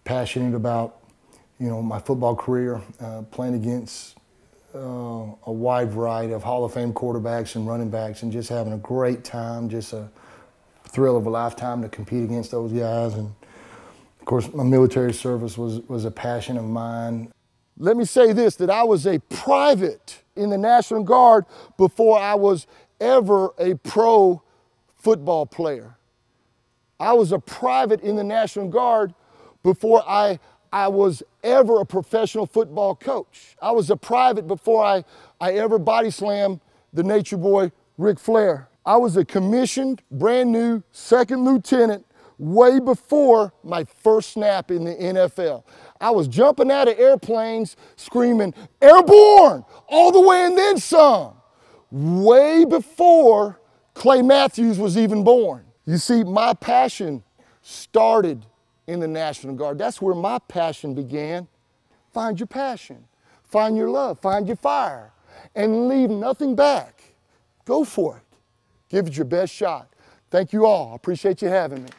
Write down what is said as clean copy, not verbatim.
passionate about, my football career, playing against a wide variety of Hall of Fame quarterbacks and running backs, and just having a great time, just a thrill of a lifetime to compete against those guys. And of course, my military service was a passion of mine. Let me say this, that I was a private in the National Guard before I was ever a pro football player. I was a private in the National Guard before I was ever a professional football coach. I was a private before I ever body slammed the Nature Boy, Ric Flair. I was a commissioned, brand new second lieutenant way before my first snap in the NFL. I was jumping out of airplanes screaming, "Airborne!" all the way and then some, way before Clay Matthews was even born. You see, my passion started in the National Guard. That's where my passion began. Find your passion, find your love, find your fire, and leave nothing back. Go for it. Give it your best shot. Thank you all. I appreciate you having me.